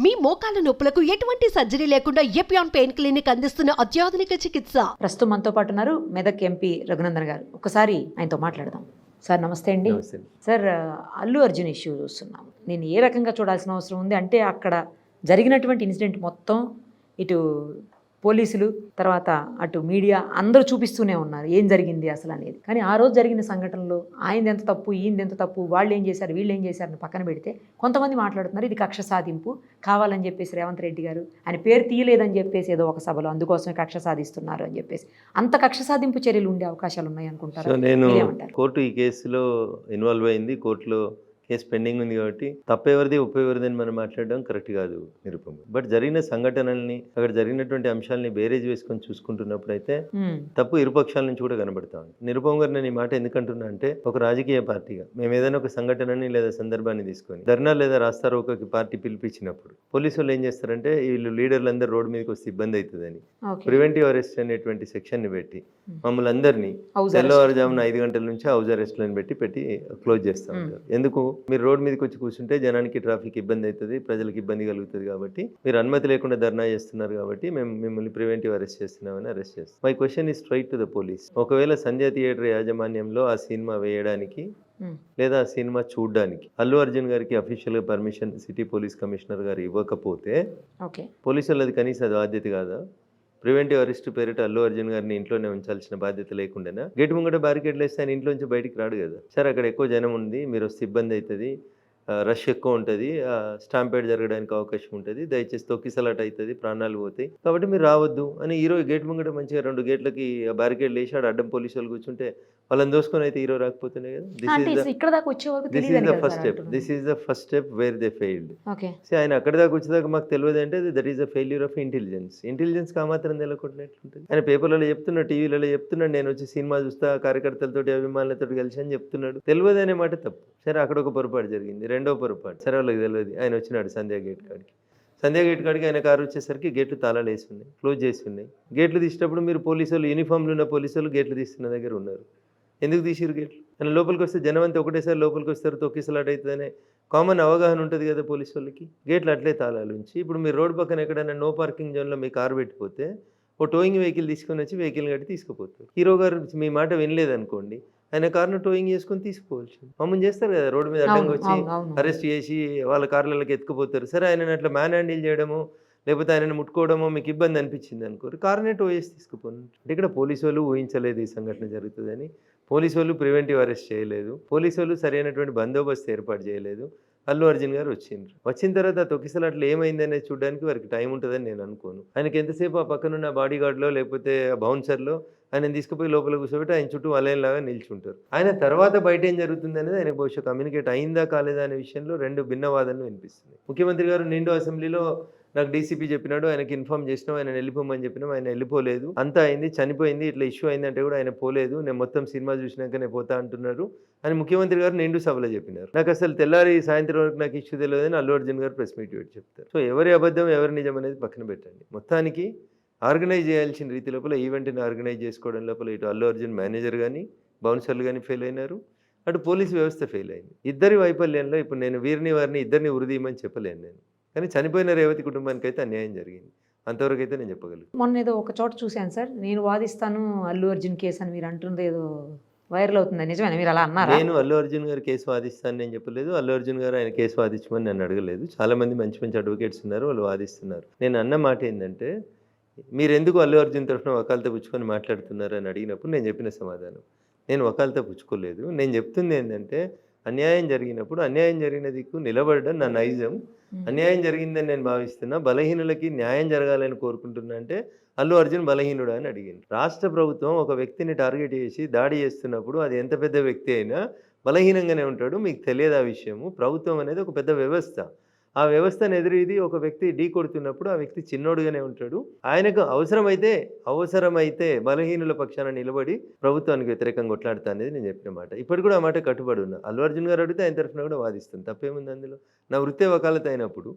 మీ మోకాల నొప్పులకు ఎటువంటి సర్జరీ లేకుండా ఎపియాన్ పెయిన్ క్లినిక్ అందిస్తున్న అత్యాధునిక చికిత్స. ప్రస్తుతం మనతో పాటు ఉన్నారు మెదక్ ఎంపీ రఘునందన్ గారు. ఒకసారి ఆయనతో మాట్లాడదాం. సార్ నమస్తే అండి. సార్, అల్లు అర్జున్ ఇష్యూ చూస్తున్నాం. నేను ఏ రకంగా చూడాల్సిన అవసరం ఉంది అంటే, అక్కడ జరిగినటువంటి ఇన్సిడెంట్ మొత్తం ఇటు పోలీసులు, తర్వాత అటు మీడియా అందరూ చూపిస్తూనే ఉన్నారు ఏం జరిగింది అసలు అనేది. కానీ ఆ రోజు జరిగిన సంఘటనలో ఆయనది ఎంత తప్పు, ఈయనది ఎంత తప్పు, వాళ్ళు ఏం చేశారు, వీళ్ళు ఏం చేశారని పక్కన పెడితే కొంతమంది మాట్లాడుతున్నారు ఇది కక్ష సాధింపు కావాలని చెప్పేసి రేవంత్ రెడ్డి గారు ఆయన పేరు తీయలేదని చెప్పేసి ఏదో ఒక సభలో అందుకోసమే కక్ష సాధిస్తున్నారు అని చెప్పేసి. అంత కక్ష సాధింపు చర్యలు ఉండే అవకాశాలు ఉన్నాయి అనుకుంటారు? నేను కోర్టు ఈ కేసులో ఇన్వాల్వ్ అయింది, కోర్టులో కేసు పెండింగ్ ఉంది కాబట్టి తప్పెవరిది ఒప్పెవరిది అని మనం మాట్లాడడం కరెక్ట్ కాదు నిరుపం. బట్ జరిగిన సంఘటనల్ని, అక్కడ జరిగినటువంటి అంశాలని బేరేజ్ వేసుకొని చూసుకుంటున్నప్పుడు అయితే తప్పు ఇరుపక్షాల నుంచి కూడా కనబడతా ఉంది. నిరుపం గారు నేను ఈ మాట ఎందుకంటున్నా అంటే, ఒక రాజకీయ పార్టీగా మేము ఏదైనా ఒక సంఘటనని లేదా సందర్భాన్ని తీసుకొని ధర్నా లేదా రాస్తారోకోకి పార్టీ పిలిపించినప్పుడు పోలీసు వాళ్ళు ఏం చేస్తారంటే, వీళ్ళు లీడర్లందరూ రోడ్డు మీదకి వస్తే ఇబ్బంది అవుతుందని ప్రివెంటివ్ అరెస్ట్ అనేటువంటి సెక్షన్ ని పెట్టి మమ్మల్ని అందరినీ తెల్లవారుజామున 5 గంటల నుంచి హౌస్ అరెస్ట్లను పెట్టి క్లోజ్ చేస్తూ ఉంటారు. ఎందుకు? మీరు రోడ్ మీదకి వచ్చి కూర్చుంటే జనానికి ట్రాఫిక్ ఇబ్బంది అవుతుంది, ప్రజలకు ఇబ్బంది కలుగుతుంది కాబట్టి మీరు అనుమతి లేకుండా ధర్నా చేస్తున్నారు కాబట్టి మేము మిమ్మల్ని ప్రివెంటివ్ అరెస్ట్ చేస్తున్నామని అరెస్ట్ చేస్తాం. My question is straight to the police. ఒకవేళ సంధ్య థియేటర్ యాజమాన్యంలో ఆ సినిమా వేయడానికి లేదా ఆ సినిమా చూడడానికి అల్లు అర్జున్ గారికి అఫీషియల్ గా పర్మిషన్ సిటీ పోలీస్ కమిషనర్ గారు ఇవ్వకపోతే పోలీసులు అది కనీసం అది బాధ్యత కాదా? ప్రివెంటివ్ అరెస్ట్ పేరిట అల్లు అర్జున్ గారిని ఇంట్లోనే ఉంచాల్సిన బాధ్యత లేకుండా గేటు ముంగట బ్యారికేడ్లు వేస్తే ఆయన ఇంట్లోంచి బయటికి రాడు కదా. సరే, అక్కడ ఎక్కువ జనం ఉంది, మీరు వస్తే ఇబ్బంది అవుతుంది, రష్ ఎక్కువ ఉంటుంది, స్టాంపేడ్ జరగడానికి అవకాశం ఉంటుంది, దయచేసి తొక్కిసలాట అవుతుంది, ప్రాణాలు పోతాయి, కాబట్టి మీరు రావద్దు అని ఈరోజు గేట్ ముంగట మంచిగా 2 గేట్లకి బ్యారికేడ్లు వేసాడు, అడ్డం పోలీసు వాళ్ళు కూర్చుంటే వాళ్ళని దోసుకొని అయితే హీరో రాకపోతేనే కదా. This is the first step where they failed. ఆయన అక్కడి దాకా వచ్చేదాకా మాకు తెలియదు అంటే that is the failure of intelligence కా మాత్రం తెలకొట్టినట్లుంటుంది. ఆయన పేపర్లలో చెప్తున్నాడు, టీవీలలో చెప్తున్నాడు, నేను వచ్చి సినిమా చూస్తా కార్యకర్తలతోటి అభిమానులతో కలిసి అని చెప్తున్నాడు. తెలియదు అనే మాట తప్పు. సరే, అక్కడ ఒక పొరపాటు జరిగింది. రెండో పొరపాటు, సరే వాళ్ళకి తెలియదు, ఆయన వచ్చినాడు సంధ్యా గేట్ కాడికి ఆయన కారు వచ్చేసరికి గేట్లు తాళాలు వేసి ఉన్నాయి, క్లోజ్ చేసి ఉన్నాయి. గేట్లు తీసేటప్పుడు మీరు పోలీసులు, యూనిఫామ్లు ఉన్న పోలీసులు గేట్లు తీస్తున్న దగ్గర ఉన్నారు. ఎందుకు తీసిరు గేట్లు? ఆయన లోపలికి వస్తే జనం అంతా ఒకటేసారి లోపలికి వస్తారు, తొక్కిసలాట అవుతుందనే కామన్ అవగాహన ఉంటుంది కదా పోలీసు వాళ్ళకి. గేట్లు అట్లే తాళాలు ఉంచి ఇప్పుడు మీరు రోడ్డు పక్కన ఎక్కడైనా నో పార్కింగ్ జోన్లో మీ కారు పెట్టిపోతే ఓ టోయింగ్ వెహికల్ తీసుకొని వచ్చి వెహికల్ కట్టి తీసుకుపోతారు. హీరో గారు మీ మాట వినలేదనుకోండి, ఆయన కారును టోయింగ్ చేసుకొని తీసుకుపోవచ్చు. మమ్మల్ని చేస్తారు కదా, రోడ్డు మీద అడ్డంగా వచ్చి అరెస్ట్ చేసి వాళ్ళ కార్లకి ఎత్తుకుపోతారు. సరే, ఆయన అట్లా మ్యాన్ హ్యాండిల్ చేయడమో లేకపోతే ఆయనను ముట్టుకోవడమో మీకు ఇబ్బంది అనిపించింది అనుకోరు, కారునే టో చేసి తీసుకుపోను. అంటే ఇక్కడ పోలీసు వాళ్ళు ఊహించలేదు ఈ సంఘటన జరుగుతుందని, పోలీసు వాళ్ళు ప్రివెంటివ్ అరెస్ట్ చేయలేదు, పోలీసు వాళ్ళు సరైనటువంటి బందోబస్తు ఏర్పాటు చేయలేదు. అల్లు అర్జున్ గారు వచ్చిన తర్వాత తొక్కిసలాట్లు ఏమైంది అనేది చూడడానికి వారికి టైం ఉంటుందని నేను అనుకోను. ఆయనకి ఎంతసేపు ఆ పక్కనున్న బాడీ గార్డ్లో లేకపోతే బౌన్సర్లో ఆయన తీసుకుపోయి లోపల కూర్చోబెట్టి ఆయన చుట్టూ వలయంలాగా నిల్చుంటారు. ఆయన తర్వాత బయట ఏం జరుగుతుంది అనేది ఆయన బహుశా కమ్యూనికేట్ అయిందా కాలేదా అనే విషయంలో 2 భిన్న వాదనలు వినిపిస్తున్నాయి. ముఖ్యమంత్రి గారు నిండు అసెంబ్లీలో నాకు డీసీపీ చెప్పినాడు, ఆయనకి ఇన్ఫార్మ్ చేసినాం, ఆయన వెళ్ళిపోమని చెప్పినాం, ఆయన వెళ్ళిపోలేదు, అంతా అయింది, చనిపోయింది, ఇట్లా ఇష్యూ అయిందంటే కూడా ఆయన పోలేదు, నేను మొత్తం సినిమా చూసినాక నేను పోతా అంటున్నారు అని ముఖ్యమంత్రి గారు నిండు సభలో చెప్పినారు. నాకు అసలు తెల్లారి సాయంత్రం వరకు నాకు ఇష్యూ తెలియదని అల్లు అర్జున్ గారు ప్రెస్ మీట్ పెట్టి చెప్తారు. సో ఎవరి అబద్ధం ఎవరి నిజం అనేది పక్కన పెట్టండి. మొత్తానికి ఆర్గనైజ్ చేయాల్సిన రీతి లోపల ఈవెంట్ని ఆర్గనైజ్ చేసుకోవడం లోపల ఇటు అల్లు అర్జున్ మేనేజర్ కానీ బౌన్సర్లు కానీ ఫెయిల్ అయినారు, అటు పోలీసు వ్యవస్థ ఫెయిల్ అయింది. ఇద్దరి వైఫల్యంలో ఇప్పుడు నేను వారిని ఇద్దరిని ఉరిదీయమని చెప్పలేను నేను, కానీ చనిపోయిన రేవతి కుటుంబానికి అయితే అన్యాయం జరిగింది, అంతవరకు అయితే నేను చెప్పగలను. మొన్న ఏదో ఒక చోట చూశాను సార్, నేను వాదిస్తాను అల్లు అర్జున్ కేసు అని మీరు అంటుంది ఏదో వైరల్ అవుతుంది, నిజమేనా? మీరు అలా అన్నారు? నేను అల్లు అర్జున్ గారు కేసు వాదిస్తాను నేను చెప్పలేదు, అల్లు అర్జున్ గారు ఆయన కేసు వాదించమని నన్ను అడగలేదు. చాలా మంది మంచి అడ్వకేట్స్ ఉన్నారు, వాళ్ళు వాదిస్తున్నారు. నేను అన్న మాట ఏంటంటే, మీరు ఎందుకు అల్లు అర్జున్ తరఫున వకాలతో పుచ్చుకొని మాట్లాడుతున్నారు అని అడిగినప్పుడు నేను చెప్పిన సమాధానం, నేను వకాలతో పుచ్చుకోలేదు. నేను చెప్తుంది ఏంటంటే, అన్యాయం జరిగినప్పుడు అన్యాయం జరిగిన దిక్కు నిలబడడం నా నైజం, అన్యాయం జరిగిందని నేను భావిస్తున్నా, బలహీనులకి న్యాయం జరగాలని కోరుకుంటున్నా అంటే అల్లు అర్జున్ బలహీనుడు అని అడిగింది. రాష్ట్ర ప్రభుత్వం ఒక వ్యక్తిని టార్గెట్ చేసి దాడి చేస్తున్నప్పుడు అది ఎంత పెద్ద వ్యక్తి అయినా బలహీనంగానే ఉంటాడు, మీకు తెలియదు ఆ విషయము. ప్రభుత్వం అనేది ఒక పెద్ద వ్యవస్థ, ఆ వ్యవస్థను ఎదురీది ఒక వ్యక్తి ఢీ కొడుతున్నప్పుడు ఆ వ్యక్తి చిన్నోడుగానే ఉంటాడు. ఆయనకు అవసరమైతే బలహీనుల పక్షాన నిలబడి ప్రభుత్వానికి వ్యతిరేకంగా కొట్లాడుతా అనేది నేను చెప్పిన మాట. ఇప్పటికి కూడా ఆ మాట కట్టుబడి ఉన్నా. అల్లు అర్జున్ గారు అడిగితే ఆయన తరఫున కూడా వాదిస్తుంది, తప్పేముంది అందులో. నా వృత్తే వకాలత అయినప్పుడు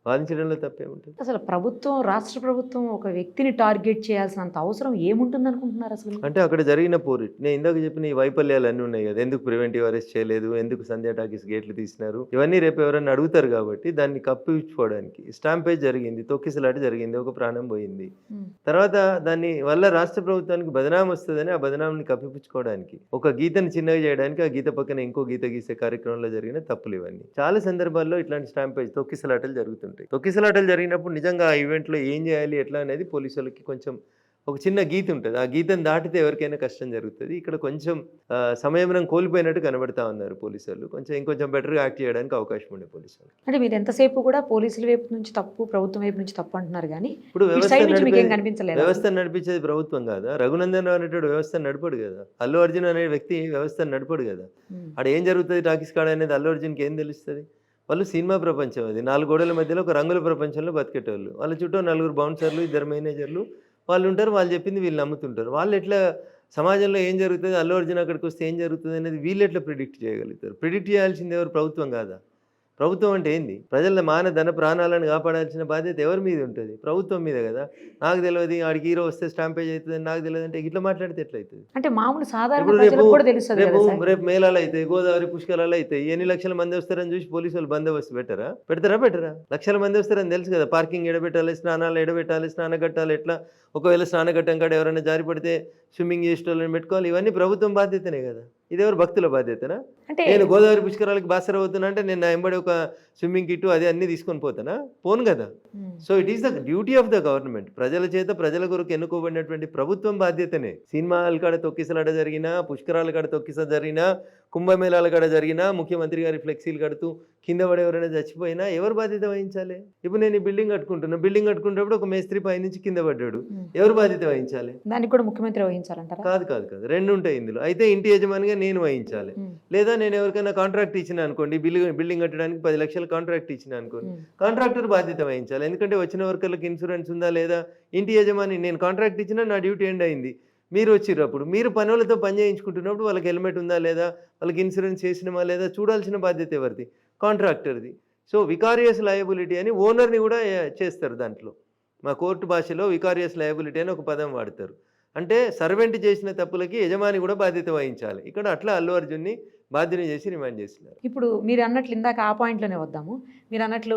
వాదించడంలో తప్పేముంటుంది? అసలు ప్రభుత్వం, రాష్ట్ర ప్రభుత్వం ఒక వ్యక్తిని టార్గెట్ చేయాల్సినంత అవసరం ఏముంటుంది అనుకుంటున్నారు అసలు? అంటే అక్కడ జరిగిన పోరిట్, నేను ఇందాక చెప్పిన ఈ వైఫల్యాలు అన్నీ ఉన్నాయి కదా, ఎందుకు ప్రివెంటివ్ అరెస్ట్ చేయలేదు, ఎందుకు సంధ్యా టాకీస్ గేట్లు తీసినారు, ఇవన్నీ రేపు ఎవరైనా అడుగుతారు కాబట్టి దాన్ని కప్పిపుచ్చుకోవడానికి స్టాంపేజ్ జరిగింది, తొక్కిసలాట జరిగింది, ఒక ప్రాణం పోయింది. తర్వాత దాన్ని వల్ల రాష్ట్ర ప్రభుత్వానికి బదనాం వస్తుందని ఆ బదనాంని కప్పిపుచ్చుకోవడానికి ఒక గీతను చిన్నగా చేయడానికి ఆ గీత పక్కన ఇంకో గీత గీసే కార్యక్రమంలో జరిగిన తప్పులు ఇవన్నీ. చాలా సందర్భాల్లో ఇట్లాంటి స్టాంపేజ్ తొక్కిసలాటలు జరుగుతుంటాయి. తొక్కిసలాటలు జరిగినప్పుడు నిజంగా ఆ ఈవెంట్లో ఏం చేయాలి ఎట్లా అనేది పోలీసులకి కొంచెం ఒక చిన్న గీత ఉంటుంది. ఆ గీతను దాటితే ఎవరికైనా కష్టం జరుగుతుంది. ఇక్కడ కొంచెం సంయమనం కోల్పోయినట్టు కనబడతా ఉన్నారు పోలీసులు. ఇంకొంచెం బెటర్గా యాక్ట్ చేయడానికి అవకాశం ఉండే పోలీసులు. అంటే మీరు ఎంతసేపు కూడా పోలీసుల వైపు నుంచి తప్పు, ప్రభుత్వం వైపు నుంచి తప్పు అంటున్నారు, కానీ ఇప్పుడు కనిపించలేదు. వ్యవస్థను నడిపించేది ప్రభుత్వం కాదా? రఘునందన్ రావు అనేటువంటి వ్యవస్థను నడపడు కదా. అల్లు అర్జున్ అనే వ్యక్తి వ్యవస్థను నడపడు కదా. అక్కడ ఏం జరుగుతుంది టాకీస్ కాడ అనేది అల్లు అర్జున్కి ఏం తెలుస్తుంది? వాళ్ళు సినిమా ప్రపంచం, అది 4 గోడల మధ్యలో ఒక రంగుల ప్రపంచంలో బతికేటోళ్ళు. వాళ్ళ చుట్టూ 4 బౌన్సర్లు, 2 మేనేజర్లు వాళ్ళు ఉంటారు. వాళ్ళు చెప్పింది వీళ్ళు నమ్ముతుంటారు. వాళ్ళు ఎట్లా సమాజంలో ఏం జరుగుతుంది, అల్లు అర్జున్ అక్కడికి వస్తే ఏం జరుగుతుంది అనేది వీళ్ళు ఎట్లా ప్రిడిక్ట్ చేయగలుగుతారు? ప్రిడిక్ట్ చేయాల్సింది ఎవరు? ప్రభుత్వం కాదా? ప్రభుత్వం అంటే ఏంది? ప్రజల ధన ప్రాణాలను కాపాడాల్సిన బాధ్యత ఎవరి మీద ఉంటుంది? ప్రభుత్వం మీద కదా. నాకు తెలియదు ఆడికి హీరో వస్తే స్టాంపేజ్ అవుతుంది అని నాకు తెలియదు అంటే ఇట్లా మాట్లాడితే ఎట్లయితుంది? అంటే మామూలు సాధారణ ప్రజలకు కూడా తెలుస్తుంది కదా సార్. రేపు మేళాలు అవుతాయి, గోదావరి పుష్కరాలు అవుతాయి, ఎన్ని లక్షల మంది వస్తారని చూసి పోలీసు వాళ్ళు బందోబస్తు పెడతారా? లక్షల మంది వస్తారని తెలుసు కదా. పార్కింగ్ ఎడబెట్టాలి, స్నానాలు ఎడబెట్టాలి, స్నానఘట్టాలు ఎట్లా, ఒకవేళ స్నానఘట్టం కాడ ఎవరైనా జారి పడితే స్విమ్మింగ్ చేసేటోళ్ళని పెట్టుకోవాలి. ఇవన్నీ ప్రభుత్వం బాధ్యతనే కదా. ఇది ఎవరు భక్తుల బాధ్యతనా? అంటే నేను గోదావరి పుష్కరాలకి బాసర అవుతున్నా అంటే నేను నా ఎంబడి ఒక స్విమ్మింగ్ కిట్ అది అన్ని తీసుకొని పోతానా? పోను కదా. So it is the duty of the government. ప్రజల చేత ప్రజల కొరకు ఎన్నుకోబడినటువంటి ప్రభుత్వం బాధ్యతనే. సినిమాల కాడ తొక్కిసలాట జరిగినా, పుష్కరాల కాడ తొక్కిస జరిగినా, కుంభమేళాల కాడ జరిగినా, ముఖ్యమంత్రి గారి ఫ్లెక్సీలు కడుతూ కింద పడి ఎవరైనా చచ్చిపోయినా ఎవరు బాధ్యత వహించాలి? ఇప్పుడు నేను ఈ బిల్డింగ్ కట్టుకుంటున్నప్పుడు ఒక మేస్త్రి పై నుంచి కింద పడ్డాడు, ఎవరు బాధ్యత వహించాలి? దానికి కూడా ముఖ్యమంత్రి వహించాలంటారా? కాదు, 2 ఉంటాయి ఇందులో. అయితే ఇంటి యజమానిగా నేను వహించాలి, లేదా నేను ఎవరికైనా కాంట్రాక్ట్ ఇచ్చిన అనుకోండి, బిల్డింగ్ కట్టడానికి 10 లక్షల కాంట్రాక్ట్ ఇచ్చిన అనుకోండి, కాంట్రాక్టర్ బాధ్యత వహించాలి. ఎందుకంటే వచ్చిన వర్కర్లకు ఇన్సూరెన్స్ ఉందా లేదా? ఇంటి యజమాని నేను కాంట్రాక్ట్ ఇచ్చినా నా డ్యూటీ ఎండ్ అయింది, మీరు వచ్చినప్పుడు మీరు పనులతో పని చేయించుకుంటున్నప్పుడు వాళ్ళకి హెల్మెట్ ఉందా లేదా, వాళ్ళకి ఇన్సూరెన్స్ చేసినమా లేదా చూడాల్సిన బాధ్యత ఎవరిది? కాంట్రాక్టర్ది. సో వికారియస్ లయబిలిటీ అని ఓనర్ని కూడా చేస్తారు. దాంట్లో మా కోర్టు భాషలో వికారియస్ లయబిలిటీ అని ఒక పదం వాడతారు. అంటే సర్వెంట్ చేసిన తప్పులకి యజమాని కూడా బాధ్యత వహించాలి. ఇక్కడ అట్లా అల్లు అర్జున్ని బాధ్యత చేసి రిమాండ్ చేస్తున్నారు. ఇప్పుడు మీరు అన్నట్లు ఇందాక ఆ పాయింట్లోనే వద్దాము. మీరు అన్నట్లు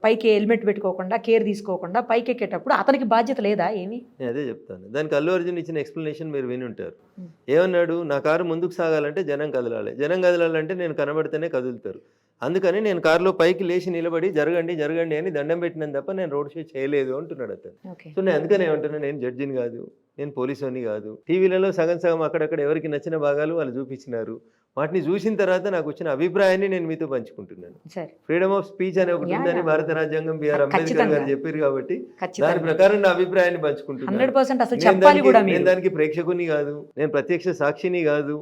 పైకి హెల్మెట్ పెట్టుకోకుండా, కేర్ తీసుకోకుండా పైకి ఎక్కేటప్పుడు అతనికి బాధ్యత లేదా ఏమి? నేను అదే చెప్తాను. దానికి అల్లు అర్జున్ ఇచ్చిన ఎక్స్ప్లెనేషన్ మీరు విని ఉంటారు. ఏమన్నాడు? నా కారు ముందుకు సాగాలంటే జనం కదలాలంటే నేను కనబడితేనే కదులుతారు, అందుకని నేను కారులో పైకి లేచి నిలబడి జరగండి అని దండం పెట్టినాను తప్ప నేను రోడ్ షో చేయలేదు అంటున్నాడు అతను. సో నేను అందుకనే ఏమంటున్నా, నేను జడ్జిని కాదు, నేను పోలీసుని కాదు. టీవీలలో సగం అక్కడక్కడ ఎవరికి నచ్చిన భాగాలు వాళ్ళు చూపించినారు. వాటిని చూసిన తర్వాత నాకు వచ్చిన అభిప్రాయాన్ని నేను మీతో పంచుకుంటున్నాను. ఫ్రీడమ్ ఆఫ్ స్పీచ్ అనే ఒకటి ఉందని భారత రాజ్యాంగం బిఆర్ అంబేద్కర్ గారు చెప్పారు కాబట్టి దాని ప్రకారం నా అభిప్రాయాన్ని పంచుకుంటున్నాను. నేను దానికి ప్రేక్షకుని కాదు, నేను ప్రత్యక్ష సాక్షిని కాదు.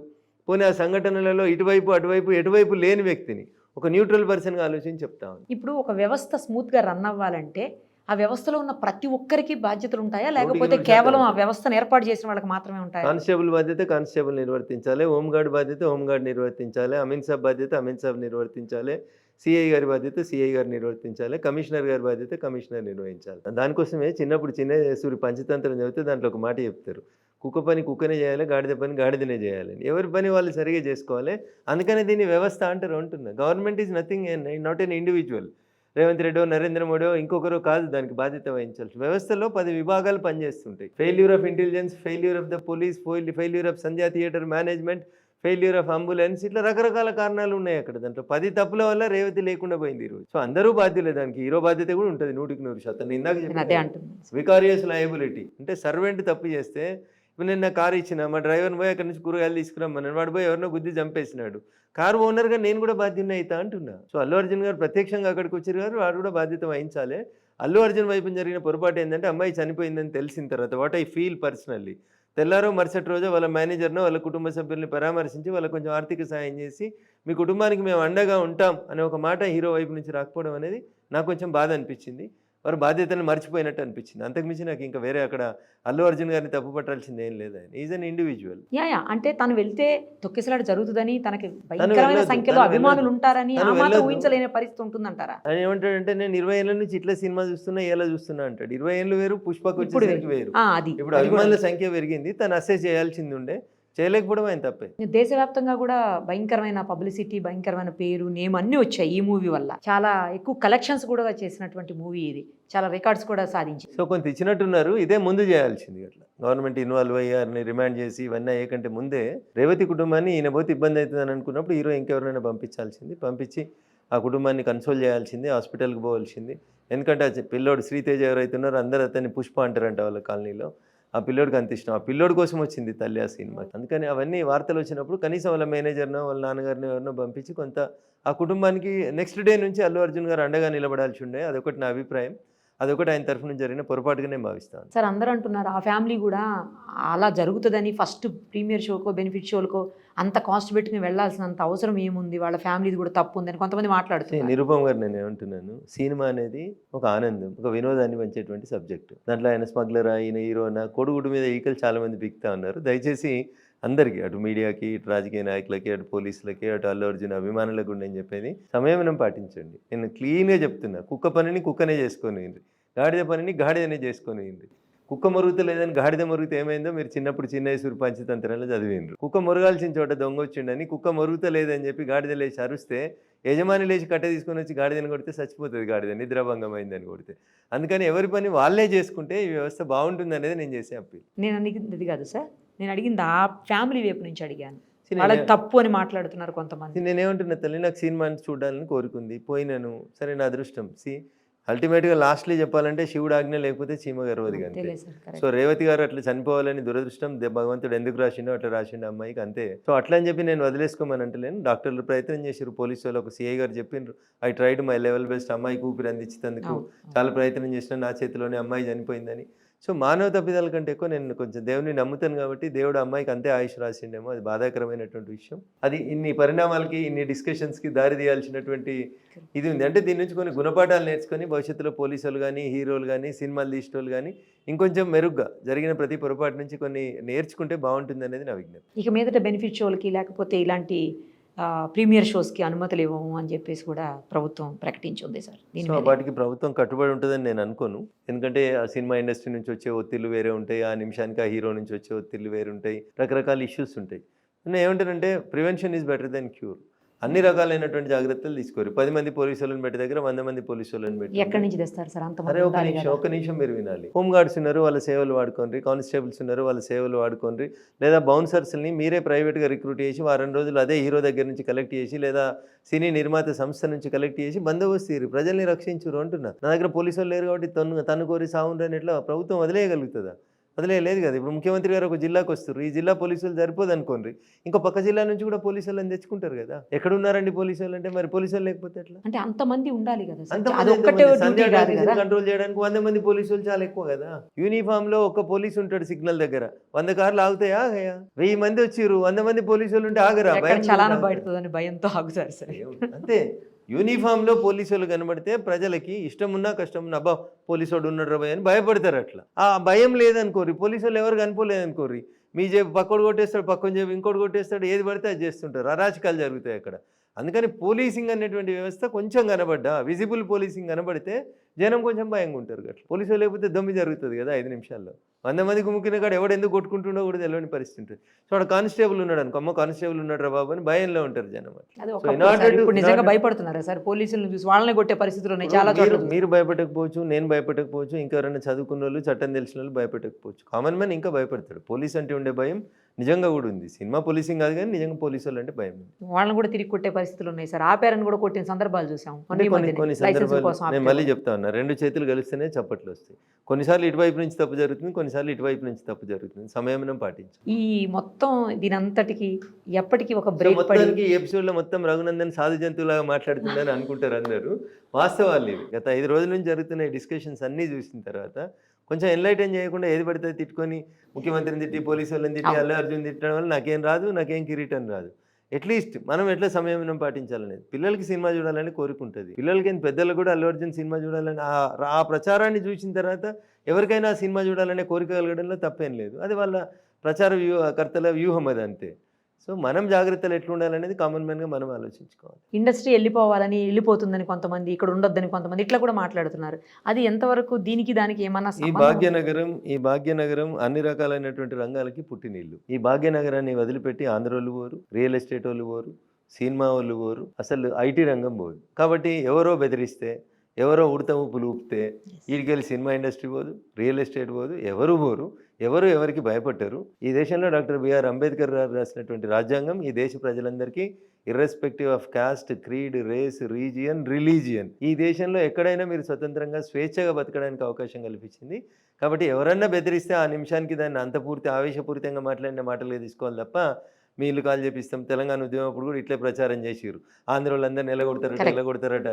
పోనీ ఆ సంఘటనలలో ఇటువైపు అటువైపు ఎటువైపు లేని వ్యక్తిని, ఒక న్యూట్రల్ పర్సన్గా ఆలోచించి చెప్తాను. ఇప్పుడు ఒక వ్యవస్థ స్మూత్గా రన్ అవ్వాలంటే ఆ వ్యవస్థలో ఉన్న ప్రతి ఒక్కరికి బాధ్యతలు ఉంటాయా, లేకపోతే కేవలం ఆ వ్యవస్థను ఏర్పాటు చేసిన వాళ్ళకి మాత్రమే ఉంటాయా? కానిస్టేబుల్ బాధ్యత కానిస్టేబుల్ నిర్వర్తించాలి, హోంగార్డ్ బాధ్యత హోంగార్డ్ నిర్వర్తించాలి, అమీన్ సాబ్ బాధ్యత అమీన్ సాబ్ నిర్వర్తించాలి, సిఐ గారి బాధ్యత సిఐ గారు నిర్వర్తించాలి, కమిషనర్ గారి బాధ్యత కమిషనర్ నిర్వహించాలి. దానికోసమే చిన్నప్పుడు చిన్న పంచతంత్రం చదివితే దాంట్లో ఒక మాట చెప్తారు, కుక్క పని కుక్కనే చేయాలి, గాడిద పని గాడిదనే చేయాలని. ఎవరి పని వాళ్ళు సరిగా చేసుకోవాలి. అందుకనే దీన్ని వ్యవస్థ అంటారు అంటున్నా. Government is nothing, not an individual. Revanth రెడ్డో, నరేంద్ర మోడో, ఇంకొకరో కాదు దానికి బాధ్యత వహించాల్సి. వ్యవస్థలో 10 విభాగాలు పనిచేస్తుంటాయి. Failure of intelligence, failure of the police, failure of Sandhya theatre management, failure of ambulance, ఇట్లా రకరకాల కారణాలు ఉన్నాయి అక్కడ. దాంట్లో 10 తప్పుల వల్ల రేవతి లేకుండా పోయింది ఈరోజు. సో అందరూ బాధ్యులే. దానికి హీరో బాధ్యత కూడా ఉంటుంది 100%. ఇందాక చెప్పాను వికారియస్ లయబిలిటీ అంటే సర్వెంట్ తప్పు చేస్తే, ఇప్పుడు నేను నా కారు ఇచ్చిన, మా డ్రైవర్ని పోయి అక్కడి నుంచి కూరగాయలు తీసుకురమ్మన్నాను, వాడు పోయి ఎవరినో గుద్ది చంపేసినాడు, కారు ఓనర్గా నేను కూడా బాధ్యత అవుతా అంటున్నా. సో అల్లు అర్జున్ గారు ప్రత్యక్షంగా అక్కడికి వచ్చారు గారు, వాడు కూడా బాధ్యత వహించాలి. అల్లు అర్జున్ వైపు జరిగిన పొరపాటు ఏంటంటే, అమ్మాయి చనిపోయిందని తెలిసిన తర్వాత వాట్ ఐ ఫీల్ పర్సనల్లీ, తెల్లారో మరుసటి రోజు వాళ్ళ మేనేజర్ను వాళ్ళ కుటుంబ సభ్యుల్ని పరామర్శించి వాళ్ళకి కొంచెం ఆర్థిక సాయం చేసి మీ కుటుంబానికి మేము అండగా ఉంటాం అనే ఒక మాట హీరో వైపు నుంచి రాకపోవడం అనేది నాకు కొంచెం బాధ అనిపించింది. వారు బాధ్యతను మర్చిపోయినట్టు అనిపించింది. అంతకుమించి నాకు ఇంకా వేరే అక్కడ అల్లు అర్జున్ గారిని తప్పు పట్టాల్సింది ఏం లేదు. ఆయన ఈజ్ అన్ ఇండివిజువల్. యా అంటే తను వెళ్తే తొక్కిసలాట జరుగుతుందని, తనకి భయంకరమైన సంఖ్యలో అభిమానులు ఉంటారని ఆ మాత్రం ఊహించలేని పరిస్థితి ఉంటుందంటారా? ఆయన ఏమంటాడంటే నేను 20 ఏళ్ళ నుంచి ఇట్లా సినిమా చూస్తున్నా ఎలా చూస్తున్నా అంటాడు. 20 ఏళ్ళు వేరు, పుష్పకు వచ్చేసరికి వేరు. ఇప్పుడు అభిమానుల సంఖ్య పెరిగింది, తను అసెస్ చేయాల్సింది ఉండే, చేయలేకపోవడం ఆయన తప్పే. దేశవ్యాప్తంగా కూడా భయంకరమైన పబ్లిసిటీ, భయంకరమైన పేరు, నేమ్ అన్నీ వచ్చాయి ఈ మూవీ వల్ల. చాలా ఎక్కువ కలెక్షన్స్ కూడా చేసినటువంటి మూవీ ఇది, చాలా రికార్డ్స్ కూడా సాధించింది. సో కొంత ఇచ్చినట్టున్నారు, ఇదే ముందు చేయాల్సింది. అట్లా గవర్నమెంట్ ఇన్వాల్వ్ అయ్యారని రిమాండ్ చేసి ఇవన్నీ అయ్యే కంటే ముందే రేవతి కుటుంబాన్ని ఈయన పోతే ఇబ్బంది అవుతుందని అనుకున్నప్పుడు హీరో ఇంకెవరైనా పంపించాల్సింది, పంపించి ఆ కుటుంబాన్ని కన్సోల్ చేయాల్సింది, హాస్పిటల్కి పోవాల్సింది. ఎందుకంటే ఆ పిల్లోడు శ్రీతేజ ఎవరైతే ఉన్నారో అందరూ అతన్ని పుష్ప అంటారంట వాళ్ళ కాలనీలో. ఆ పిల్లోడికి అంత ఇష్టం, ఆ పిల్లోడి కోసం వచ్చింది తల్లి ఆ సినిమా. అందుకని అవన్నీ వార్తలు వచ్చినప్పుడు కనీసం వాళ్ళ మేనేజర్నో వాళ్ళ నాన్నగారినో ఎవరినో పంపించి కొంత ఆ కుటుంబానికి నెక్స్ట్ డే నుంచి అల్లు అర్జున్ గారు అండగా నిలబడాల్సి ఉండే. అదొకటి నా అభిప్రాయం, అదొకటి ఆయన తరఫున జరిగిన పొరపాటుగానే భావిస్తాను. సార్ అందరూ అంటున్నారు ఆ ఫ్యామిలీ కూడా అలా జరుగుతుందని, ఫస్ట్ ప్రీమియర్ షోకో బెనిఫిట్ షోలకో అంత కాస్ట్ పెట్టుకుని వెళ్ళాల్సినంత అవసరం ఏముంది, వాళ్ళ ఫ్యామిలీది కూడా తప్పు ఉందని కొంతమంది మాట్లాడుతున్నారు. నిరుపమ్ గారు నేను ఏమంటున్నాను, సినిమా అనేది ఒక ఆనందం, ఒక వినోదాన్ని పంచేటువంటి సబ్జెక్టు. దాంట్లో ఆయన స్మగ్లరా, ఈయన హీరోనా, కొడుగుడు మీద ఈకలు చాలా మంది బిక్తా ఉన్నారు. దయచేసి అందరికీ, అటు మీడియాకి, ఇటు రాజకీయ నాయకులకి, అటు పోలీసులకి, అటు అల్లు అర్జున్ అభిమానులకు నేను చెప్పేది సంయమనం పాటించండి. నేను క్లీన్గా చెప్తున్నా, కుక్క పనిని కుక్కనే చేసుకొని, గాడిద పనిని గాడిదనే చేసుకొని. కుక్క మొరుగుత లేదని గాడిద మొరుగుత ఏమైందో మీరు చిన్నప్పుడు చిన్నేశ్వరి పంచతంత్రాలు చదివిండ్రు. కుక్క మొరగాల్సిన చోట దొంగ వచ్చిండని కుక్క మొరుగుత లేదని చెప్పి గాడిద లేచి అరుస్తే యజమాని లేచి కట్టె తీసుకొని వచ్చి గాడిదని కొడితే చచ్చిపోతుంది గాడిద, నిద్రాభంగం అయిందని కొడితే. అందుకని ఎవరి పని వాళ్ళే చేసుకుంటే ఈ వ్యవస్థ బాగుంటుంది అనేది నేను చేసే అప్పీల్. నేను అడిగింది కాదు సార్, నేను అడిగింది ఆ ఫ్యామిలీ వైపు నుంచి అడిగాను. వాళ్ళకి తప్పు అని మాట్లాడుతున్నారు కొంతమంది. నేనేమంటున్నా తల్లి, నాకు సినిమాని చూడాలని కోరుకుంది, పోయినాను, సరే నా అదృష్టం. అల్టిమేట్గా లాస్ట్లీ చెప్పాలంటే శివుడు ఆజ్ఞ లేకపోతే చీమ గర్వది అంతే. సో రేవతి గారు అట్లా చనిపోవాలని దురదృష్టం భగవంతుడు ఎందుకు రాసిండో అట్లా రాసిండు అమ్మాయికి, అంతే. సో అట్లా అని చెప్పి నేను వదిలేసుకోమని అంటలేను. డాక్టర్లు ప్రయత్నం చేశారు, పోలీసు వాళ్ళు, ఒక సిఐ గారు చెప్పిండ్రు, I tried my level best, అమ్మాయికి ఊపిరి అందించేందుకు చాలా ప్రయత్నం చేసిన, నా చేతిలోనే అమ్మాయి చనిపోయిందని. సో మానవ తప్పిదాల కంటే ఎక్కువ నేను కొంచెం దేవుని నమ్ముతాను కాబట్టి దేవుడు అమ్మాయికి అంతే ఆయుష్ రాసిండేమో, అది బాధాకరమైనటువంటి విషయం. అది ఇన్ని పరిణామాలకి, ఇన్ని డిస్కషన్స్కి దారి తీయాల్సినటువంటి ఇది ఉంది. అంటే దీని నుంచి కొన్ని గుణపాఠాలు నేర్చుకొని భవిష్యత్తులో పోలీసులు కానీ, హీరోలు కానీ, సినిమాలు తీసేటోళ్ళు కానీ ఇంకొంచెం మెరుగ్గా జరిగిన ప్రతి పొరపాటు నుంచి కొన్ని నేర్చుకుంటే బాగుంటుంది అనేది నా విజ్ఞప్తి. ఇక మీదట బెనిఫిట్ షోలకి లేకపోతే ఇలాంటి ప్రీమియర్ షోస్కి అనుమతులు ఇవ్వము అని చెప్పేసి కూడా ప్రభుత్వం ప్రకటించింది సార్. సో వాటికి ప్రభుత్వం కట్టుబడి ఉంటుందని నేను అనుకోను. ఎందుకంటే ఆ సినిమా ఇండస్ట్రీ నుంచి వచ్చే ఒత్తిళ్లు వేరే ఉంటాయి, ఆ నిమిషానికి ఆ హీరో నుంచి వచ్చే ఒత్తిళ్లు వేరే ఉంటాయి, రకరకాల ఇష్యూస్ ఉంటాయి. నేను ఏమంటానంటే prevention is better then cure. అన్ని రకాలైనటువంటి జాగ్రత్తలు తీసుకోరు. 10 మంది పోలీసులను పెట్టి దగ్గర 100 మంది పోలీసులను పెట్టి ఎక్కడి నుంచి తెస్తారు సార్ అంత? అరే ఒక నిమిషం మీరు వినాలి. హోమ్ గార్డ్స్ ఉన్నారు, వాళ్ళ సేవలు వాడుకోండి. కానిస్టేబుల్స్ ఉన్నారు, వాళ్ళ సేవలు వాడుకోండి. లేదా బౌన్సర్స్ని మీరే ప్రైవేట్గా రిక్రూట్ చేసి వారం రోజులు అదే హీరో దగ్గర నుంచి కలెక్ట్ చేసి, లేదా సినీ నిర్మాత సంస్థ నుంచి కలెక్ట్ చేసి బందోబస్తు తీరు, ప్రజల్ని రక్షించురు అంటున్నా. నా దగ్గర పోలీసు వాళ్ళు లేరు కాబట్టి తను కోరి సాగుండ్రని ఎట్లా ప్రభుత్వం వదిలేయగలుగుతుందా? వదిలేదు కదా. ఇప్పుడు ముఖ్యమంత్రి గారు ఒక జిల్లాకు వస్తారు, ఈ జిల్లా పోలీసులు సరిపోదు అనుకోండి, ఇంకో పక్క జిల్లా నుంచి కూడా పోలీసు వాళ్ళని తెచ్చుకుంటారు కదా. ఎక్కడ ఉన్నారండి పోలీసు వాళ్ళు అంటే, మరి పోలీసు వాళ్ళు లేకపోతే ఎట్లా? అంటే అంతమంది ఉండాలి కదా. కంట్రోల్ చేయడానికి 100 మంది పోలీసు వాళ్ళు చాలా ఎక్కువ కదా. యూనిఫామ్ లో ఒక పోలీసు ఉంటాడు సిగ్నల్ దగ్గర, 100 కార్లు ఆగుతాయా? 1000 మంది వచ్చిర్రు, 100 మంది పోలీసు వాళ్ళు ఉంటే ఆగరా? చలానా బయటదని భయంతో ఆగుతారు సార్. అంతే. యూనిఫామ్లో పోలీసు వాళ్ళు కనబడితే ప్రజలకి ఇష్టం ఉన్నా కష్టం ఉన్నా అబ్బా పోలీసు వాడు ఉన్నాడు భయ అని భయపడతారు. అట్లా ఆ భయం లేదనుకోరి, పోలీసు వాళ్ళు ఎవరు కనిపోలేదనుకోరి, మీ జేబు పక్కడు కొట్టేస్తాడు, పక్కన జేబు ఇంకోటి కొట్టేస్తాడు, ఏది పడితే అది చేస్తుంటారు, అరాచకాలు జరుగుతాయి అక్కడ. అందుకని పోలీసింగ్ అనేటువంటి వ్యవస్థ కొంచెం కనబడ్డా, విజిబుల్ పోలీసింగ్ కనబడితే జనం కొంచెం భయంగా ఉంటారు. అట్లా పోలీసులు లేకపోతే దొమ్మి జరుగుతుంది కదా 5 నిమిషాల్లో. 100 మంది గుమ్ముకిన కాడ ఎవడు ఎందుకు కొట్టుకుంటుండో కూడా తెలియని పరిస్థితి ఉంటుంది. సో అక్కడ కానిస్టేబుల్ ఉన్నాడు అనుకో, అమ్మ కానిస్టేబుల్ ఉన్నాడు రా బాబు అని భయంలో ఉంటారు జనం. నిజంగా భయపడుతున్నారా సార్ పోలీసులను చూసి? వాళ్ళని కొట్టే పరిస్థితులు ఉన్నాయి చాలా చోట్ల. మీరు భయపెట్టకపోవచ్చు, నేను భయపెట్టకపోవచ్చు, ఇంకెవరైనా చదువుకున్న వాళ్ళు, చట్టం తెలిసిన వాళ్ళు భయపెట్టకపోవచ్చు. కామన్ మ్యాన్ ఇంకా భయపడతాడు. పోలీస్ అంటే ఉండే భయం నిజంగా కూడా ఉంది. సినిమా పోలీసింగ్ కాదు కానీ నిజంగా పోలీసు వాళ్ళు అంటే భయం ఉంది. వాళ్ళని కూడా తిరిగి కొట్టే పరిస్థితులు ఉన్నాయి సార్. ఆపారని కూడా కొట్టిన సందర్భాలు చూసాం. కొన్ని సందర్భాలు నేను మళ్ళీ చెప్తా ఉన్నా, 2 చేతులు కలిస్తేనే చప్పట్లు వస్తాయి. కొన్నిసార్లు ఇటువైపు నుంచి తప్పు జరుగుతుంది, కొన్నిసార్లు ఇటువైపు నుంచి తప్పు జరుగుతుంది. సమయం పాటించు. ఈ మొత్తం దీనంతటికి ఎప్పటికీ ఒక బ్రేక్ పడి ఈ ఎపిసోడ్ లో మొత్తం రఘునందన్ సాధు జంతువులాగా మాట్లాడుతుందని అనుకుంటారు అందరూ. వాస్తవాలు ఇవి. గత 5 రోజుల నుంచి జరుగుతున్న డిస్కషన్స్ అన్నీ చూసిన తర్వాత కొంచెం ఎన్లైటన్ చేయకుండా ఏది పడితే తిట్టుకొని ముఖ్యమంత్రిని తిట్టి, పోలీసు వాళ్ళని తిట్టి, అల్లు అర్జున్ తిట్టడం వల్ల నాకేం రాదు, నాకేం కిరీటం రాదు. అట్లీస్ట్ మనం ఎట్లా సంయమనం పాటించాలనేది. పిల్లలకి సినిమా చూడాలని కోరిక ఉంటుంది, పిల్లలకి పెద్దలకు కూడా అల్లు అర్జున్ సినిమా చూడాలని ఆ ప్రచారాన్ని చూసిన తర్వాత ఎవరికైనా ఆ సినిమా చూడాలనే కోరిక కలగడంలో తప్పేం లేదు. అది వాళ్ళ ప్రచార కర్తల వ్యూహం అది అంతే. సో మనం జాగ్రత్తలు ఎట్లా ఉండాలనేది కామన్ మ్యాన్గా మనం ఆలోచించుకోవాలి. ఇండస్ట్రీ వెళ్ళిపోతుందని కొంతమంది, ఇక్కడ ఉండొద్దని కొంతమంది ఇట్లా కూడా మాట్లాడుతున్నారు. అది ఎంతవరకు దీనికి దానికి ఏమన్నా ఈ భాగ్యనగరం అన్ని రకాలైనటువంటి రంగాలకి పుట్టినీళ్ళు. ఈ భాగ్యనగరాన్ని వదిలిపెట్టి ఆంధ్రోళ్ళు పోరు, రియల్ ఎస్టేట్ వాళ్ళు పోరు, సినిమా వాళ్ళు పోరు, అసలు ఐటీ రంగం పోదు. కాబట్టి ఎవరో బెదిరిస్తే, ఎవరో ఉడత ఊపులు ఊపితే వీడికెళ్ళి సినిమా ఇండస్ట్రీ పోదు, రియల్ ఎస్టేట్ పోదు, ఎవరు పోరు, ఎవరు ఎవరికి భయపడ్డారు. ఈ దేశంలో డాక్టర్ బిఆర్ అంబేద్కర్ గారు రాసినటువంటి రాజ్యాంగం ఈ దేశ ప్రజలందరికీ irrespective of caste, creed, race, religion ఈ దేశంలో ఎక్కడైనా మీరు స్వతంత్రంగా స్వేచ్ఛగా బతకడానికి అవకాశం కల్పించింది. కాబట్టి ఎవరన్నా బెదిరిస్తే ఆ నిమిషానికి దాన్ని అంత ఆవేశపూరితంగా మాట్లాడిన మాటలుగా తీసుకోవాలి తప్ప మీ ఇల్లు కాల్ చేపిస్తాం. తెలంగాణ ఉద్యమం అప్పుడు కూడా ఇట్లే ప్రచారం చేసిరు, ఆంధ్రోళ్ళందరూ నిలగొడతారట.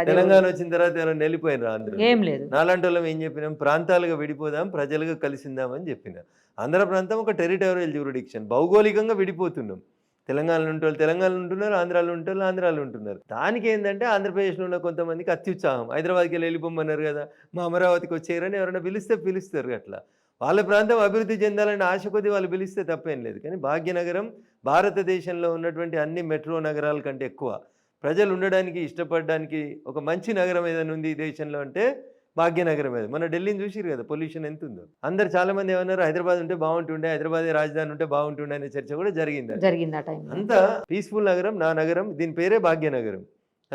తెలంగాణ వచ్చిన తర్వాత ఎవరైనా వెళ్ళిపోయినారు ఆంధ్ర? ఏం లేదు. నాలాంటి వాళ్ళం ఏం చెప్పినాం, ప్రాంతాలుగా విడిపోదాం, ప్రజలుగా కలిసిందామని చెప్పిన. ఆంధ్ర ప్రాంతం ఒక టెరిటోరియల్ జ్యూరిడిక్షన్, భౌగోళికంగా విడిపోతున్నాం. తెలంగాణలో ఉంటే తెలంగాణలో ఉంటున్నారు, ఆంధ్రాలో ఉంటే ఆంధ్రాలో ఉంటున్నారు. దానికి ఏంటంటే ఆంధ్రప్రదేశ్లో ఉన్న కొంతమందికి అత్యుత్సాహం, హైదరాబాద్కి వెళ్ళి వెళ్ళిపోమన్నారు కదా, మా అమరావతికి వచ్చేయరని ఎవరైనా పిలుస్తారు. అట్లా వాళ్ళ ప్రాంతం అభివృద్ధి చెందాలని ఆశ కొద్దీ వాళ్ళు పిలిస్తే తప్పేం లేదు. కానీ భాగ్యనగరం భారతదేశంలో ఉన్నటువంటి అన్ని మెట్రో నగరాల కంటే ఎక్కువ ప్రజలు ఉండడానికి ఇష్టపడడానికి ఒక మంచి నగరం ఏదైనా ఉంది ఈ దేశంలో అంటే భాగ్యనగరం. అది మన ఢిల్లీని చూసిరు కదా, పొల్యూషన్ ఎంత ఉందో. అందరు చాలా మంది ఏమన్నారు, హైదరాబాద్ ఉంటే బాగుంటుండే, హైదరాబాద్ రాజధాని ఉంటే బాగుంటుండే అనే చర్చ కూడా జరిగింది. అంతా పీస్ఫుల్ నగరం, నా నగరం, దీని పేరే భాగ్యనగరం.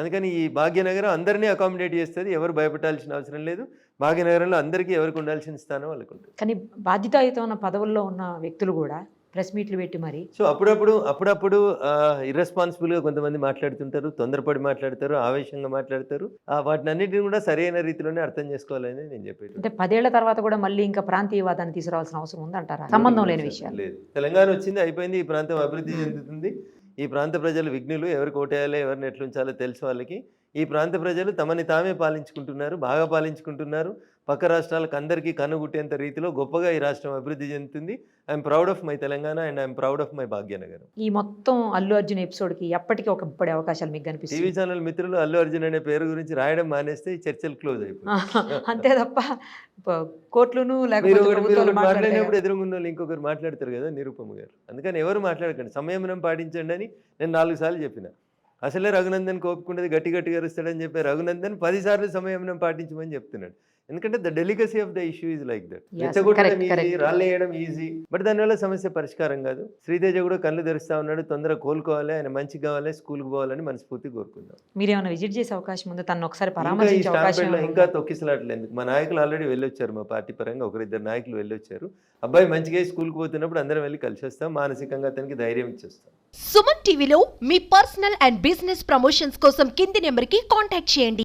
అందుకని ఈ భాగ్యనగరం అందరినీ అకామిడేట్ చేస్తుంది, ఎవరు భయపెట్టాల్సిన అవసరం లేదు. భాగ్యనగరంలో అందరికీ ఎవరికి ఉండాల్సిన స్థానం వాళ్ళకు ఉంటుంది. కానీ బాధ్యతాయుత ఉన్న పదవుల్లో ఉన్న వ్యక్తులు కూడా ప్రెస్ మీట్లు పెట్టి మరి సో అప్పుడప్పుడు ఇర్రెస్పాన్సిబుల్గా కొంతమంది మాట్లాడుతుంటారు, తొందరపడి మాట్లాడతారు, ఆవేశంగా మాట్లాడతారు. వాటిని అన్నింటినీ కూడా సరైన రీతిలోనే అర్థం చేసుకోవాలని నేను చెప్పేది. అంటే 10 ఏళ్ల తర్వాత కూడా మళ్ళీ ఇంకా ప్రాంతీయవాదాన్ని తీసుకురావాల్సిన అవసరం ఉందంటారా? సంబంధం లేని విషయం లేదు. తెలంగాణ వచ్చింది, అయిపోయింది, ఈ ప్రాంతం అభివృద్ధి చెందుతుంది. ఈ ప్రాంత ప్రజలు విఘ్నులు, ఎవరికి ఓటేయాలో ఎవరిని ఎట్లుంచాలో తెలుసు వాళ్ళకి. ఈ ప్రాంత ప్రజలు తమని తామే పాలించుకుంటున్నారు, బాగా పాలించుకుంటున్నారు. పక్క రాష్ట్రాలకు అందరికీ కనుగుట్టేంత రీతిలో గొప్పగా ఈ రాష్ట్రం అభివృద్ధి చెందుతుంది. I'm proud of my Telangana and I'm proud of my Bhagyanagaram. ఈ మొత్తం అల్లు అర్జున్ ఎపిసోడ్కి ఎప్పటికీ ఒక పడే అవకాశాలు మీకు కనిపిస్తాయి? టీవీ ఛానల్ మిత్రులు అల్లు అర్జున్ అనే పేరు గురించి రాయడం మానేస్తే ఈ చర్చలు క్లోజ్ అయిపోయి అంతే తప్ప కోర్టులను మాట్లాడినప్పుడు ఎదురుగున్న వాళ్ళు ఇంకొకరు మాట్లాడతారు కదా, నిరుపమ గారు. అందుకని ఎవరు మాట్లాడకండి, సంయమనం పాటించండి అని నేను 4 సార్లు చెప్పిన. అసలే రఘునందన్ కోపుకుంటుంది, గట్టిగా అరుస్తాడని చెప్పి రఘునందన్ 10 సార్లు సంయమనం పాటించమని చెప్తున్నాడు. ఎందుకంటే the delicacy of the issue is like that. రెచ్చగొట్టడం ఈజీ, రాళ్ళేయడం ఈజీ, బట్ దానివల్ల సమస్య పరిష్కారం కాదు. శ్రీతేజ కూడా కళ్ళు తెరుస్తా ఉన్నాడు, తొందరగా కోలుకోవాలి, ఆయన మంచి కావాలి, స్కూల్కి పోవాలని మనస్ఫూర్తి కోరుకుందాం. మీరేమైనా విజిట్ చేసే అవకాశం ఉందో, తను ఒకసారి పరామర్శించే అవకాశం? ఇంకా తొక్కిసలాట్లేదు. మా నాయకులు ఆల్రెడీ వెళ్ళొచ్చారు, మా పార్టీ పరంగా 1-2 నాయకులు వెళ్ళొచ్చారు. అబ్బాయి మంచిగా స్కూల్కి పోతున్నప్పుడు అందరం వెళ్ళి కలిసి వస్తాం, మానసికంగా అతనికి ధైర్యం ఇచ్చేస్తాం. సుమన్ టీవీలో మీ పర్సనల్ అండ్ బిజినెస్ ప్రమోషన్స్ కోసం కింది నెంబర్కి కాంటాక్ట్ చేయండి.